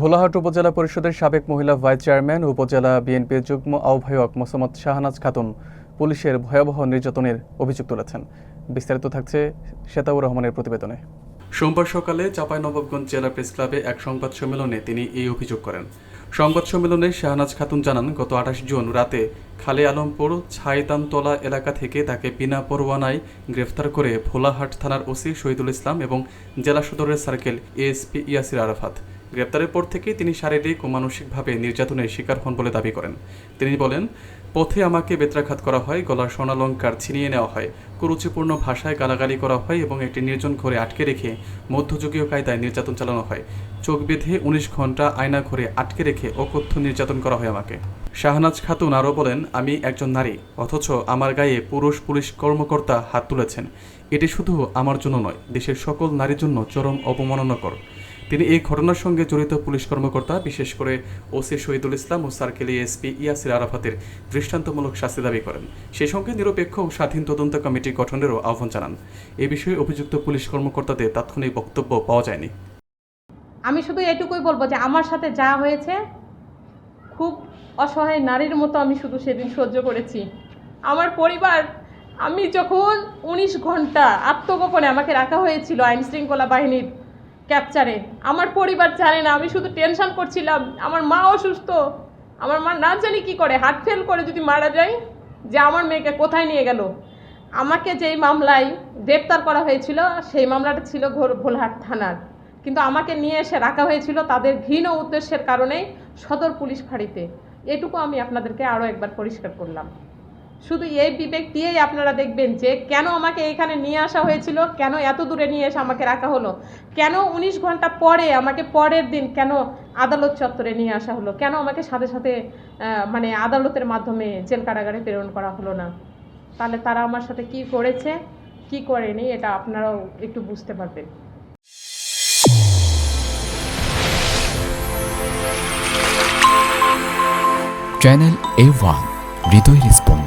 ভোলাহাট উপজেলা পরিষদের সাবেক মহিলা ভাইস চেয়ারম্যান ও উপজেলা বিএনপির যুগ্ম আহ্বায়ক মোসাম্মদ শাহনাজ খাতুন পুলিশের ভয়াবহ নির্যাতনের অভিযোগ তুলেছেন। বিস্তারিত থাকছে শেতাউর রহমানের প্রতিবেদনে। সোমবার সকালে চাঁপাইনবাবগঞ্জ জেলা প্রেস ক্লাবে এক সংবাদ সম্মেলনে তিনি এই অভিযোগ করেন। সংবাদ সম্মেলনে শাহনাজ খাতুন জানান, গত ২৮ জুন রাতে খালে আলমপুর ছাইতানতলা এলাকা থেকে তাকে বিনা পরোয়ানায় গ্রেফতার করে ভোলাহাট থানার ওসি শহীদুল ইসলাম এবং জেলা সদরের সার্কেল এএসপি ইয়াসির আরাফাত। গ্রেপ্তারের পর থেকেই তিনি শারীরিক ও মানসিকভাবে নির্যাতনের শিকার হন বলে দাবি করেন। তিনি বলেন, পথে আমাকে বেত্রাঘাত করা হয়, গলার স্বর্ণালংকার ছিনিয়ে নেওয়া হয়, কুরুচিপূর্ণ ভাষায় গালাগালি করা হয় এবং একটি নির্জন ঘরে আটকে রেখে মধ্যযুগীয় কায়দায় নির্যাতন চালানো হয়। চোখ বেঁধে ১৯ ঘন্টা আয়না ঘরে আটকে রেখে অকথ্য নির্যাতন করা হয় আমাকে। শাহনাজ খাতুন আরও বলেন, আমি একজন নারী, অথচ আমার গায়ে পুরুষ পুলিশ কর্মকর্তা হাত তুলেছেন। এটি শুধু আমার জন্য নয়, দেশের সকল নারীর জন্য চরম অবমাননাকর। তিনি এই ঘটনার সঙ্গে জড়িত পুলিশ কর্মকর্তা, বিশেষ করে ওসি শহীদুল ইসলাম ও সার্কেল এএসপি ইয়াসির আরাফাতের দৃষ্টান্তমূলক শাস্তি দাবি করেন। সেই সঙ্গে নিরপেক্ষ ও স্বাধীন তদন্ত কমিটি গঠনেরও আহ্বান জানান। এ বিষয়ে অভিযুক্ত পুলিশ কর্মকর্তাদের তাৎক্ষণিক বক্তব্য পাওয়া যায়নি। আমি শুধু এটুকুই বলবো যে আমার সাথে যা হয়েছে খুব অসহায় নারীর মতো আমি শুধু সেদিন সহ্য করেছি। আমার পরিবার, আমি যখন ১৯ ঘন্টা আত্মগোপনে আমাকে রাখা হয়েছিল আইন শৃঙ্খলা বাহিনীর ক্যাপচারে, আমার পরিবার জানে না। আমি শুধু টেনশন করছিলাম, আমার মা অসুস্থ, আমার মা না জানি কি করে, হার্ট ফেল করে যদি মারা যায়, যে আমার মেয়েকে কোথায় নিয়ে গেল। আমাকে যেই মামলায় গ্রেপ্তার করা হয়েছিল সেই মামলাটা ছিল ভোলাহাট থানার, কিন্তু আমাকে নিয়ে এসে রাখা হয়েছিল তাদের ঘৃণ উদ্দেশ্যের কারণে সদর পুলিশ ফাঁড়িতে। এটুকু আমি আপনাদেরকে আরও একবার পরিষ্কার করলাম। শুধু এই বিবেক দিয়েই আপনারা দেখবেন যে কেন আমাকে এখানে নিয়ে আসা হয়েছিল, কেন এত দূরে নিয়ে এসে আমাকে রাখা হলো, কেন ১৯ ঘন্টা পরে আমাকে পরের দিন কেন আদালত চত্বরে নিয়ে আসা হলো, কেন আমাকে সাথে সাথে আদালতের মাধ্যমে জেল কারাগারে প্রেরণ করা হলো না। তাহলে তারা আমার সাথে কি করেছে কি করেনি এটা আপনারাও একটু বুঝতে পারবেন। চ্যানেল A1 হৃদয় রেসপন্স।